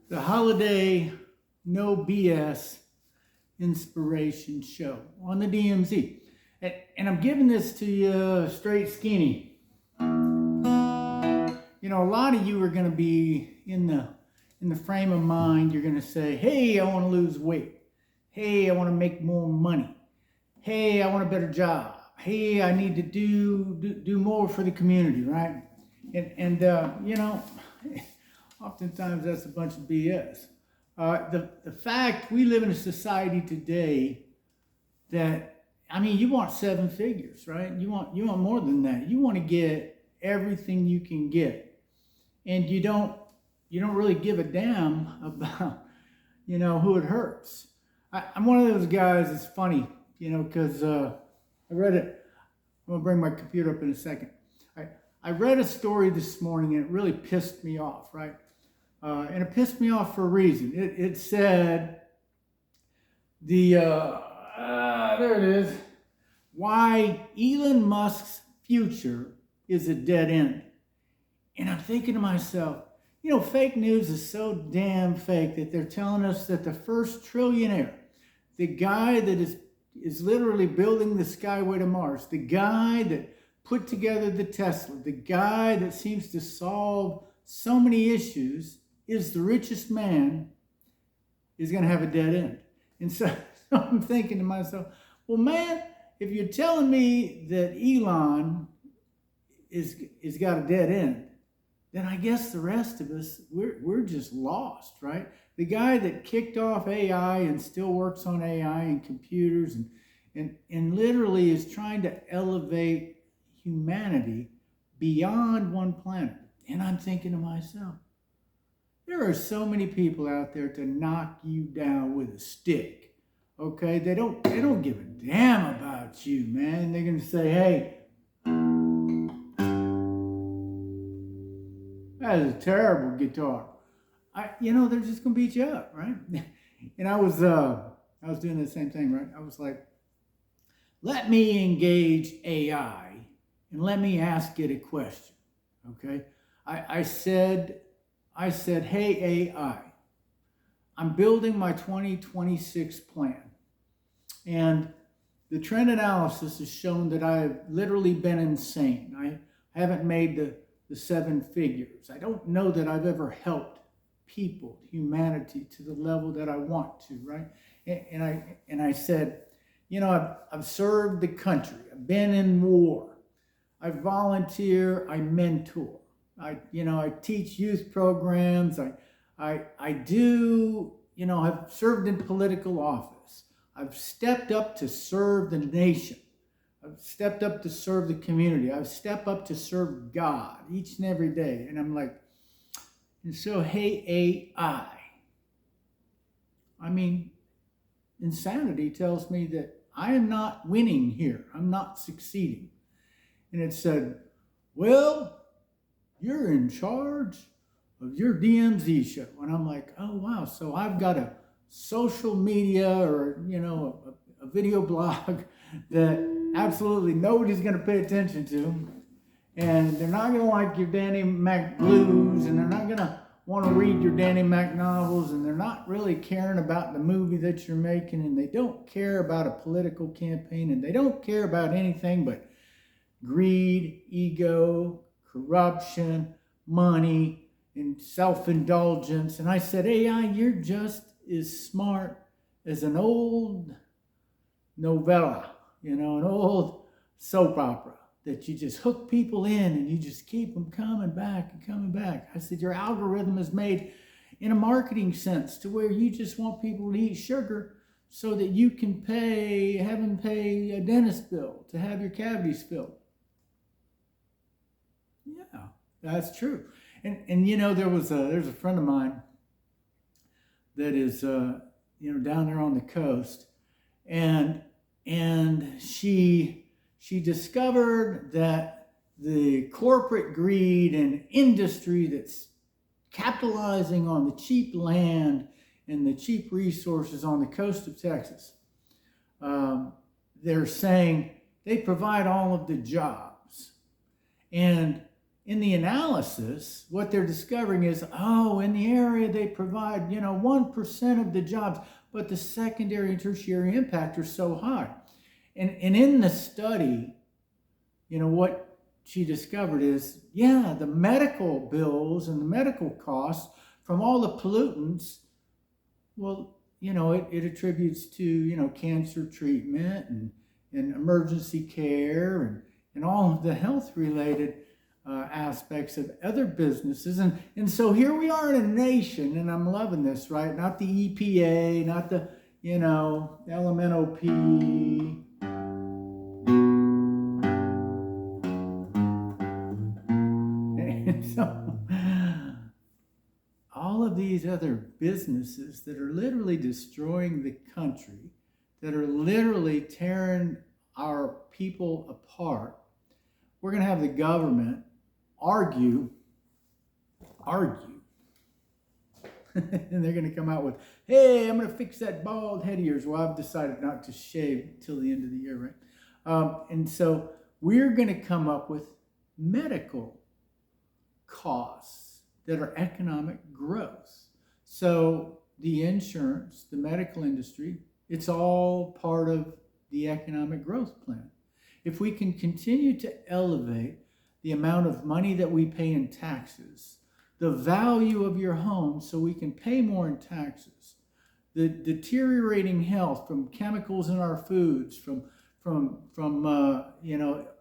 the holiday no BS inspiration show on the DMZ. And I'm giving this to you straight skinny. You know, a lot of you are going to be in the frame of mind. You're going to say, hey, I want to lose weight. Hey, I want to make more money. Hey, I want a better job. Hey, I need to do more for the community, right? And you know, oftentimes that's a bunch of BS. The fact we live in a society today that, I mean, you want seven figures, right? You want more than that. You want to get everything you can get, and you don't really give a damn about, you know, who it hurts. I'm one of those guys. It's funny, you know, because I read it. I'm gonna bring my computer up in a second. I read a story this morning and it really pissed me off, right? And it pissed me off for a reason. It said there it is, why Elon Musk's future is a dead end. And I'm thinking to myself, you know, fake news is so damn fake that they're telling us that the first trillionaire, the guy that is literally building the Skyway to Mars, the guy that put together the Tesla, the guy that seems to solve so many issues, is the richest man, is going to have a dead end. And so I'm thinking to myself, well, man, if you're telling me that Elon is got a dead end, then I guess the rest of us, we're just lost, right? The guy that kicked off AI and still works on AI and computers and literally is trying to elevate humanity beyond one planet. And I'm thinking to myself, there are so many people out there to knock you down with a stick. Okay? They don't give a damn about you, man. They're gonna say, hey, that is a terrible guitar. You know, they're just gonna beat you up, right? And I was doing the same thing, right? I was like, let me engage AI and let me ask it a question. Okay? I said, hey AI, I'm building my 2026 plan. And the trend analysis has shown that I have literally been insane. I haven't made the seven figures. I don't know that I've ever helped people, humanity, to the level that I want to, right? And I said, you know, I've served the country. I've been in war. I volunteer. I mentor. I teach youth programs. I do, you know, I've served in political office. I've stepped up to serve the nation. I've stepped up to serve the community. I've stepped up to serve God each and every day. And I'm like, and so, hey, AI. I mean, insanity tells me that I am not winning here. I'm not succeeding. And it said, well, you're in charge of your DMZ show. And I'm like, oh, wow. So I've got a social media or, you know, a video blog that absolutely nobody's going to pay attention to. And they're not going to like your Danny Mac blues, and they're not going to want to read your Danny Mac novels, and they're not really caring about the movie that you're making, and they don't care about a political campaign, and they don't care about anything but greed, ego, corruption, money, and self-indulgence. And I said, AI, you're just as smart as an old novella, you know, an old soap opera that you just hook people in and you just keep them coming back and coming back. I said, your algorithm is made in a marketing sense to where you just want people to eat sugar so that you can have them pay a dentist bill to have your cavities filled. Yeah, that's true. And you know, there's a friend of mine that is you know, down there on the coast, and she discovered that the corporate greed and industry that's capitalizing on the cheap land and the cheap resources on the coast of Texas, they're saying they provide all of the jobs. And in the analysis, what they're discovering is, oh, in the area they provide, 1% of the jobs, but the secondary and tertiary impact are so high. And in the study, what she discovered is, the medical bills and the medical costs from all the pollutants, well, it attributes to, cancer treatment and emergency care and all of the health-related aspects of other businesses. And so here we are in a nation, and I'm loving this, right? Not the EPA, not the, LMNOP. And so all of these other businesses that are literally destroying the country, that are literally tearing our people apart, we're going to have the government argue, and they're going to come out with, hey, I'm going to fix that bald head of yours. Well, I've decided not to shave till the end of the year, right? And so we're going to come up with medical costs that are economic growth. So the insurance, the medical industry, it's all part of the economic growth plan. If we can continue to elevate the amount of money that we pay in taxes, the value of your home so we can pay more in taxes, the deteriorating health from chemicals in our foods, from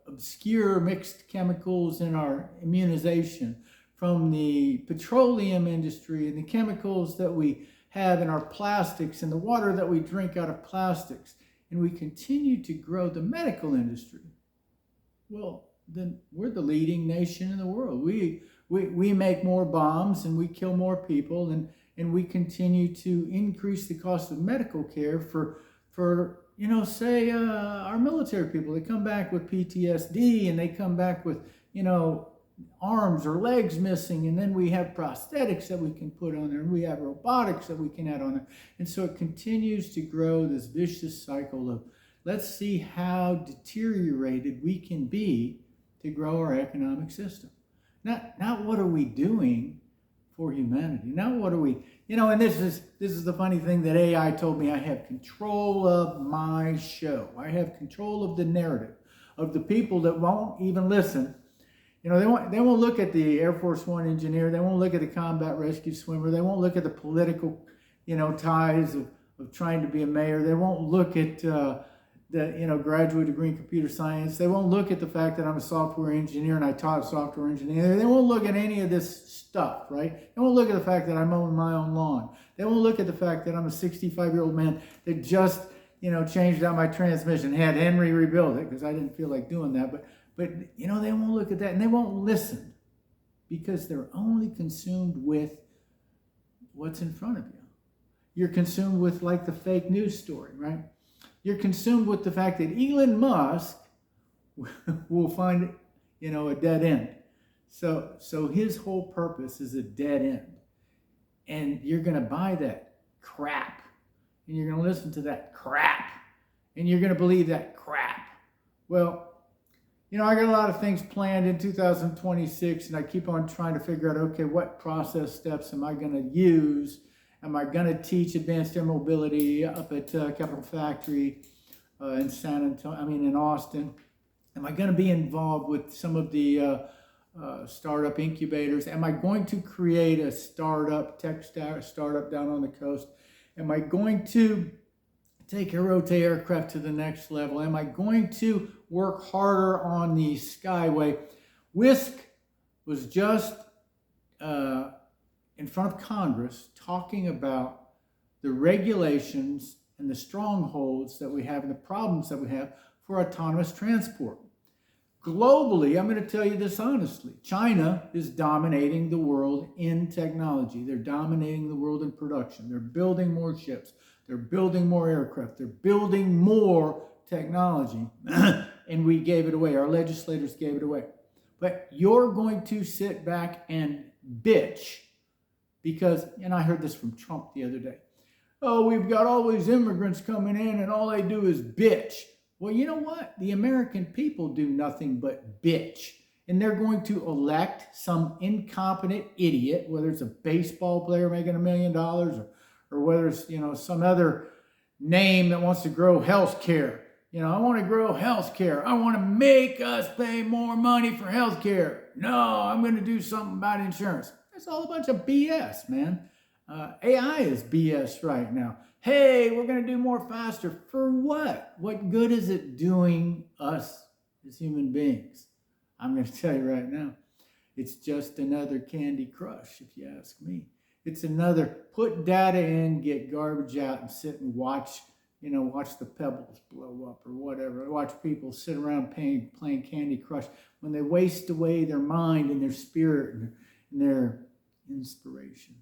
obscure mixed chemicals in our immunization, from the petroleum industry and the chemicals that we have in our plastics and the water that we drink out of plastics, and we continue to grow the medical industry, well, then we're the leading nation in the world. We make more bombs and we kill more people, and we continue to increase the cost of medical care for say our military people. They come back with PTSD and they come back with, arms or legs missing, and then we have prosthetics that we can put on there, and we have robotics that we can add on there. And so it continues to grow this vicious cycle of, let's see how deteriorated we can be to grow our economic system. Not what are we doing for humanity? Not what are we, and this is the funny thing that AI told me. I have control of my show. I have control of the narrative of the people that won't even listen. They won't look at the Air Force One engineer. They won't look at the combat rescue swimmer. They won't look at the political, ties of trying to be a mayor. They won't look at the graduate degree in computer science. They won't look at the fact that I'm a software engineer and I taught software engineering. They won't look at any of this stuff, right? They won't look at the fact that I mow my own lawn. They won't look at the fact that I'm a 65-year-old man that just, changed out my transmission, had Henry rebuild it because I didn't feel like doing that. But they won't look at that, and they won't listen because they're only consumed with what's in front of you. You're consumed with like the fake news story, right? You're consumed with the fact that Elon Musk will find, a dead end. So his whole purpose is a dead end. And you're going to buy that crap. And you're going to listen to that crap. And you're going to believe that crap. Well, I got a lot of things planned in 2026, and I keep on trying to figure out, okay, what process steps am I going to use? Am I going to teach advanced air mobility up at Capital Factory in Austin? Am I going to be involved with some of the startup incubators? Am I going to create a tech startup down on the coast? Am I going to take Hirote aircraft to the next level? Am I going to work harder on the Skyway? Whisk was just in front of Congress talking about the regulations and the strongholds that we have and the problems that we have for autonomous transport. Globally, I'm going to tell you this honestly, China is dominating the world in technology. They're dominating the world in production. They're building more ships. They're building more aircraft. They're building more technology. And we gave it away. Our legislators gave it away. But you're going to sit back and bitch because, and I heard this from Trump the other day, oh, we've got all these immigrants coming in and all they do is bitch. Well, you know what? The American people do nothing but bitch. and they're going to elect some incompetent idiot, whether it's a baseball player making $1 million or whether it's, some other name that wants to grow health care. I want to grow health care. I want to make us pay more money for health care. No, I'm going to do something about insurance. That's all a bunch of BS, man. AI is BS right now. Hey, we're going to do more faster. For what? What good is it doing us as human beings? I'm going to tell you right now, it's just another Candy Crush, if you ask me. It's another put data in, get garbage out, and sit and watch the pebbles blow up or whatever. Watch people sit around playing Candy Crush when they waste away their mind and their spirit and their inspiration.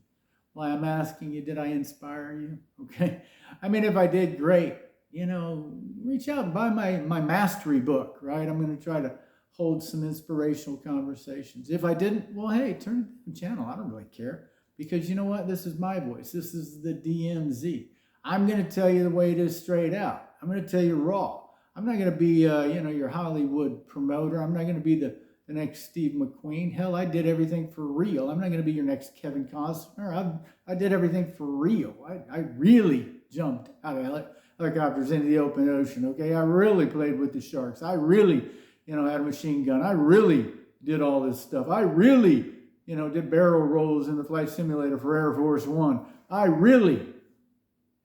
Well, I'm asking you, did I inspire you? Okay. I mean, if I did, great. Reach out and buy my mastery book, right? I'm going to try to hold some inspirational conversations. If I didn't, well, hey, turn the channel. I don't really care because you know what? This is my voice. This is the DMZ. I'm going to tell you the way it is straight out. I'm going to tell you raw. I'm not going to be, your Hollywood promoter. I'm not going to be the next Steve McQueen. Hell, I did everything for real. I'm not going to be your next Kevin Costner. I did everything for real. I really jumped out of helicopters into the open ocean, okay? I really played with the sharks. I really, had a machine gun. I really did all this stuff. I really, did barrel rolls in the flight simulator for Air Force One. I really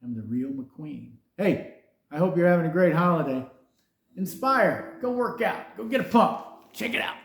am the real McQueen. Hey, I hope you're having a great holiday. Inspire. Go work out. Go get a pump. Check it out.